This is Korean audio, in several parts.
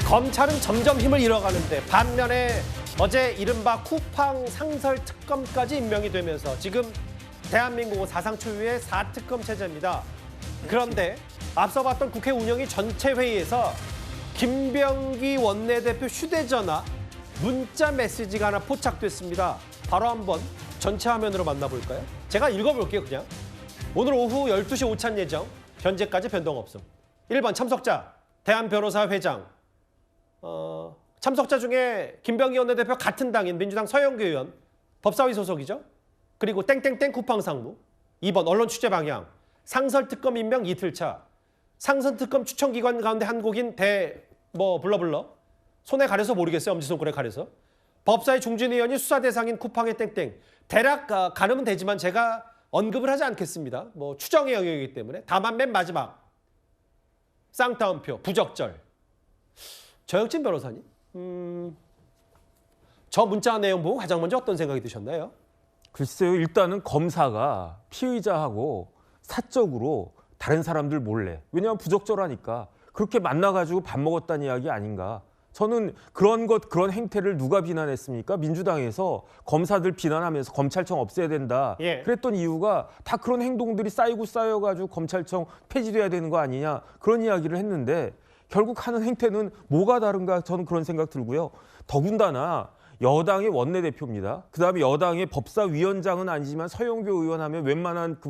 검찰은 점점 힘을 잃어가는데 반면에 어제 이른바 쿠팡 상설 특검까지 임명이 되면서 지금 대한민국은 사상 초유의 4특검 체제입니다. 그런데 앞서 봤던 국회 운영위 전체 회의에서 김병기 원내대표 휴대전화 문자 메시지가 하나 포착됐습니다. 바로 한번 전체 화면으로 만나볼까요? 제가 읽어볼게요, 그냥. 오늘 오후 12시 오찬 예정, 현재까지 변동 없음. 1번 참석자, 대한변호사 회장. 참석자 중에 김병기 원내대표 같은 당인 민주당 서영교 의원, 법사위 소속이죠. 그리고 땡땡땡 쿠팡 상무. 2번 언론 취재 방향, 상설특검 임명 이틀차. 상설특검 추천기관 가운데 한 곡인 불러. 손에 가려서 모르겠어요. 엄지손가락에 가려서. 법사위 중진 의원이 수사 대상인 쿠팡의 땡땡. 대략 가늠은 되지만 제가 언급을 하지 않겠습니다. 추정의 영역이기 때문에. 다만 맨 마지막. 쌍따옴표, 부적절. 저혁진 변호사님, 저 문자 내용 보고 가장 먼저 어떤 생각이 드셨나요? 글쎄요. 일단은 검사가 피의자하고 사적으로 다른 사람들 몰래, 왜냐하면 부적절하니까 그렇게 만나가지고 밥 먹었다는 이야기 아닌가. 저는 그런 행태를 누가 비난했습니까? 민주당에서 검사들 비난하면서 검찰청 없애야 된다. 예. 그랬던 이유가 다 그런 행동들이 쌓여가지고 검찰청 폐지돼야 되는 거 아니냐. 그런 이야기를 했는데 결국 하는 행태는 뭐가 다른가, 저는 그런 생각 들고요. 더군다나 여당의 원내대표입니다. 그다음에 여당의 법사위원장은 아니지만 서영교 의원 하면 웬만한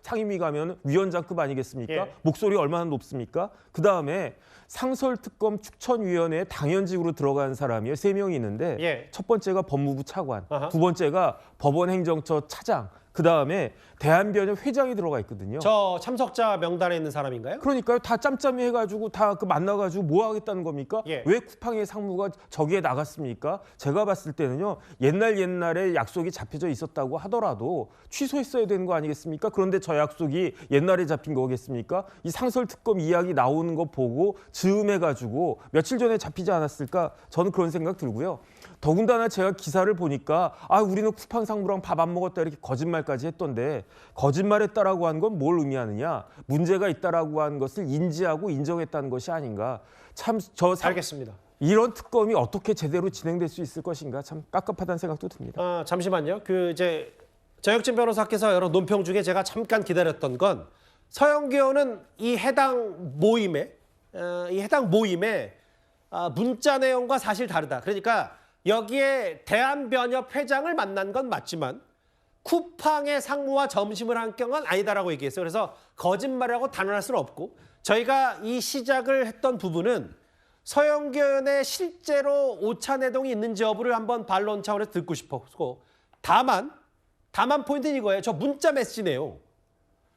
상임위 가면 위원장급 아니겠습니까? 예. 목소리 얼마나 높습니까? 그다음에 상설특검 추천위원회에 당연직으로 들어간 사람이 3명이 있는데 예. 첫 번째가 법무부 차관, 아하. 두 번째가 법원행정처 차장, 그다음에 대한변협 회장이 들어가 있거든요. 저 참석자 명단에 있는 사람인가요? 그러니까요. 다 짬짬이 해가지고 다 만나가지고 뭐 하겠다는 겁니까? 예. 왜 쿠팡의 상무가 저기에 나갔습니까? 제가 봤을 때는요. 옛날에 약속이 잡혀져 있었다고 하더라도 취소했어야 되는 거 아니겠습니까? 그런데 저 약속이 옛날에 잡힌 거겠습니까? 이 상설특검 이야기 나오는 거 보고 즈음해가지고 며칠 전에 잡히지 않았을까? 저는 그런 생각 들고요. 더군다나 제가 기사를 보니까 우리는 쿠팡 상무랑 밥 안 먹었다 이렇게 거짓말까지 했던데 거짓말했다라고 한 건 뭘 의미하느냐? 문제가 있다라고 한 것을 인지하고 인정했다는 것이 아닌가? 알겠습니다. 이런 특검이 어떻게 제대로 진행될 수 있을 것인가? 참 깝깝하다는 생각도 듭니다. 잠시만요. 저혁진 변호사께서 여러 논평 중에 제가 잠깐 기다렸던 건 서영교 의원은 이 해당 모임에 문자 내용과 사실 다르다. 그러니까 여기에 대한변협 회장을 만난 건 맞지만 쿠팡의 상무와 점심을 한 경우는 아니다라고 얘기했어요. 그래서 거짓말이라고 단언할 수는 없고 저희가 이 시작을 했던 부분은 서영교 의원의 실제로 오차내동이 있는지 여부를 한번 반론 차원에서 듣고 싶었고 다만 포인트는 이거예요. 저 문자 메시지 내용.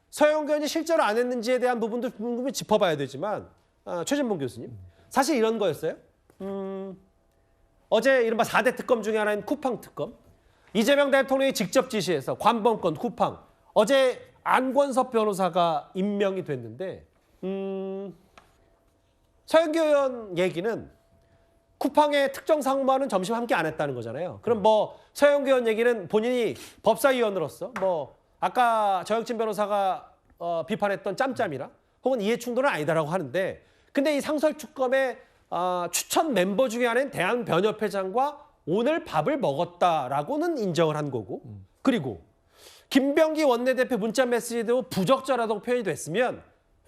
서영교 의원이 실제로 안 했는지에 대한 부분도 궁금히 짚어봐야 되지만 최진봉 교수님. 사실 이런 거였어요. 어제 이른바 4대 특검 중에 하나인 쿠팡 특검. 이재명 대통령이 직접 지시해서 관범권 쿠팡. 어제 안권섭 변호사가 임명이 됐는데 서영교 의원 얘기는 쿠팡의 특정 상무와는 점심 함께 안 했다는 거잖아요. 그럼 서영교 의원 얘기는 본인이 법사위원으로서 아까 저혁진 변호사가 비판했던 짬짬이라 혹은 이해충돌은 아니다라고 하는데 근데 이 상설특검의 추천 멤버 중에 하나인 대한변협회장과 오늘 밥을 먹었다라고는 인정을 한 거고 그리고 김병기 원내대표 문자 메시지도 부적절하다고 표현이 됐으면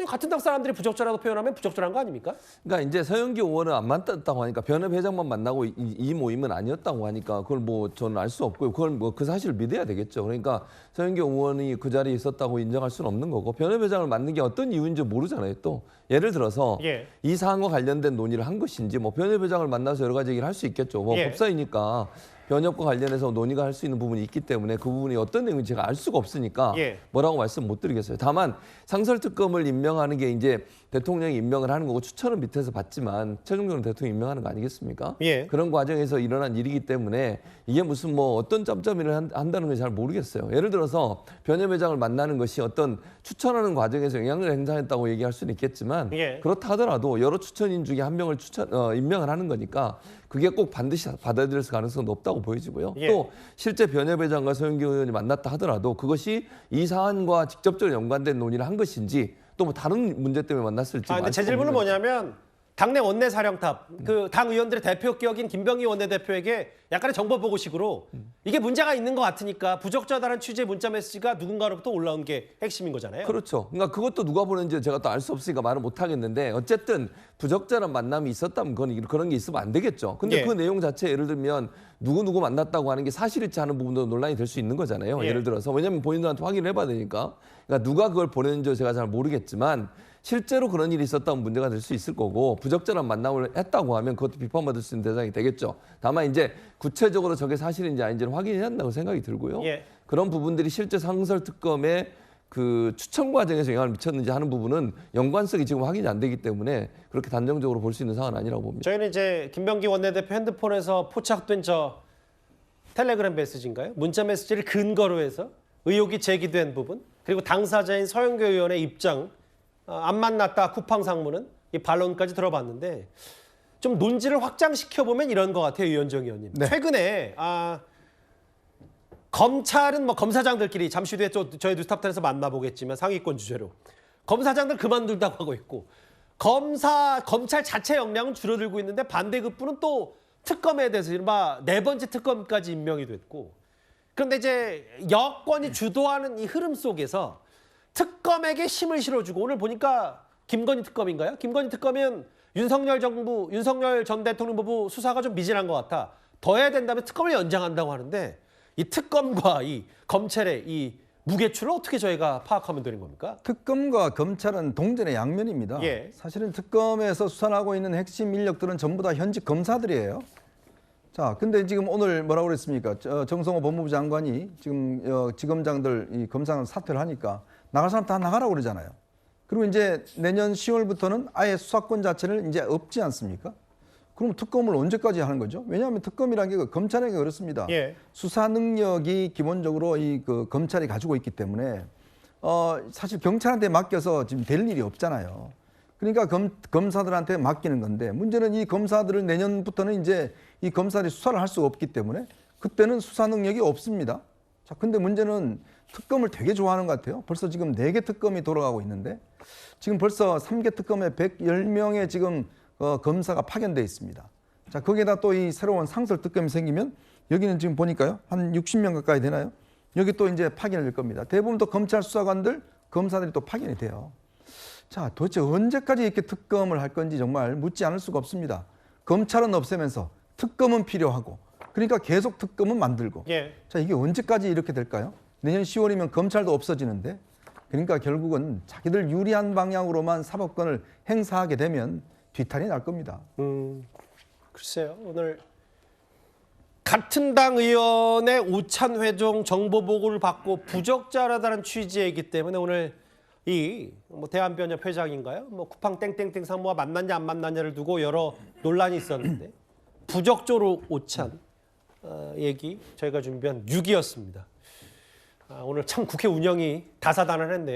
같은 당 사람들이 부적절하다고 표현하면 부적절한 거 아닙니까? 그러니까 이제 서영교 의원은 안 만났다고 하니까 변협회장만 만나고 이 모임은 아니었다고 하니까 그걸 저는 알 수 없고요. 그걸 그 사실을 믿어야 되겠죠. 그러니까 서영교 의원이 그 자리에 있었다고 인정할 수는 없는 거고 변협회장을 만난 게 어떤 이유인지 모르잖아요. 또 예를 들어서 이 사안과 관련된 논의를 한 것인지 변협회장을 만나서 여러 가지 얘기를 할 수 있겠죠. 법사위니까 변협과 관련해서 논의가 할 수 있는 부분이 있기 때문에 그 부분이 어떤 내용인지 제가 알 수가 없으니까 뭐라고 말씀 못 드리겠어요. 다만 상설특검을 임명하는 게 이제 대통령이 임명을 하는 거고 추천은 밑에서 받지만 최종적으로 대통령이 임명하는 거 아니겠습니까? 그런 과정에서 일어난 일이기 때문에 이게 무슨 어떤 짬짬이를 한다는 걸 잘 모르겠어요. 예를 들어서 변협회장을 만나는 것이 어떤 추천하는 과정에서 영향을 행사했다고 얘기할 수는 있겠지만 그렇다 하더라도 여러 추천인 중에 한 명을 임명을 하는 거니까 그게 꼭 반드시 받아들일 가능성은 높다고 보여지고요. 또 실제 변협회장과 서영교 의원이 만났다 하더라도 그것이 이 사안과 직접적으로 연관된 논의를 한 것인지 또 다른 문제 때문에 만났을지. 근데 제 질문은 뭐냐면 당내 원내 사령탑, 그 당 의원들의 대표 격인 김병기 원내대표에게 약간의 정보 보고식으로 이게 문제가 있는 것 같으니까 부적절하다는 취지의 문자 메시지가 누군가로부터 올라온 게 핵심인 거잖아요. 그렇죠. 그러니까 그것도 누가 보는지 제가 또 알 수 없으니까 말을 못 하겠는데 어쨌든 부적절한 만남이 있었다면 그런 게 있으면 안 되겠죠. 근데 예. 그 내용 자체 예를 들면 누구 만났다고 하는 게 사실일지 하는 부분도 논란이 될 수 있는 거잖아요. 예. 예를 들어서 왜냐하면 본인들한테 확인을 해봐야 되니까. 그러니까 누가 그걸 보냈는지 제가 잘 모르겠지만 실제로 그런 일이 있었다면 문제가 될 수 있을 거고 부적절한 만남을 했다고 하면 그것도 비판받을 수 있는 대상이 되겠죠. 다만 이제 구체적으로 저게 사실인지 아닌지는 확인해야 한다고 생각이 들고요. 예. 그런 부분들이 실제 상설특검의 그 추천 과정에서 영향을 미쳤는지 하는 부분은 연관성이 지금 확인이 안 되기 때문에 그렇게 단정적으로 볼 수 있는 상황은 아니라고 봅니다. 저희는 이제 김병기 원내대표 핸드폰에서 포착된 저 텔레그램 메시지인가요? 문자 메시지를 근거로 해서 의혹이 제기된 부분, 그리고 당사자인 서영교 의원의 입장, 안 만났다 쿠팡 상무는 이 반론까지 들어봤는데 좀 논지를 확장시켜 보면 이런 것 같아요, 유현정 의원님. 네. 최근에 검찰은 뭐 검사장들끼리 잠시 뒤에 또 저희 뉴스탑텐에서 만나보겠지만 상위권 주제로 검사장들 그만둔다고 하고 있고 검찰 자체 역량은 줄어들고 있는데 반대급부는 또 특검에 대해서 이른바 네 번째 특검까지 임명이 됐고 그런데 이제 여권이 주도하는 이 흐름 속에서 특검에게 힘을 실어주고 오늘 보니까 김건희 특검인가요? 김건희 특검은 윤석열 전 대통령 부부 수사가 좀 미진한 것 같아. 더 해야 된다면 특검을 연장한다고 하는데 이 특검과 이 검찰의 이 무게추를 어떻게 저희가 파악하면 되는 겁니까? 특검과 검찰은 동전의 양면입니다. 예. 사실은 특검에서 수사하고 있는 핵심 인력들은 전부 다 현직 검사들이에요. 자, 근데 지금 오늘 뭐라고 그랬습니까? 정성호 법무부 장관이 지금 지검장들 이 검사장 사퇴를 하니까 나갈 사람 다 나가라고 그러잖아요. 그리고 이제 내년 10월부터는 아예 수사권 자체를 이제 없지 않습니까? 그럼 특검을 언제까지 하는 거죠? 왜냐하면 특검이라는 게 검찰에게 그렇습니다. 예. 수사 능력이 기본적으로 그 검찰이 가지고 있기 때문에 사실 경찰한테 맡겨서 지금 될 일이 없잖아요. 그러니까 검사들한테 맡기는 건데 문제는 이 검사들을 내년부터는 이제 이 검사들이 수사를 할 수가 없기 때문에 그때는 수사 능력이 없습니다. 자, 근데 문제는 특검을 되게 좋아하는 것 같아요. 벌써 지금 4개 특검이 돌아가고 있는데 지금 벌써 3개 특검에 110명의 지금 검사가 파견돼 있습니다. 자, 거기에다 또 이 새로운 상설 특검이 생기면 여기는 지금 보니까요. 한 60명 가까이 되나요? 여기 또 이제 파견이 될 겁니다. 대부분 또 검찰 수사관들, 검사들이 또 파견이 돼요. 자, 도대체 언제까지 이렇게 특검을 할 건지 정말 묻지 않을 수가 없습니다. 검찰은 없애면서 특검은 필요하고 그러니까 계속 특검은 만들고 예. 자, 이게 언제까지 이렇게 될까요? 내년 10월이면 검찰도 없어지는데 그러니까 결국은 자기들 유리한 방향으로만 사법권을 행사하게 되면 뒤탈이 날 겁니다. 글쎄요. 오늘 같은 당 의원의 오찬회종 정보 보고를 받고 부적절하다는 취지이기 때문에 오늘 이 뭐 대한변협 회장인가요? 뭐 쿠팡 땡땡땡 상무와 만났냐 안 만났냐를 두고 여러 논란이 있었는데 부적절로 오찬 얘기 저희가 준비한 6위였습니다. 오늘 참 국회 운영이 다사다난했네요.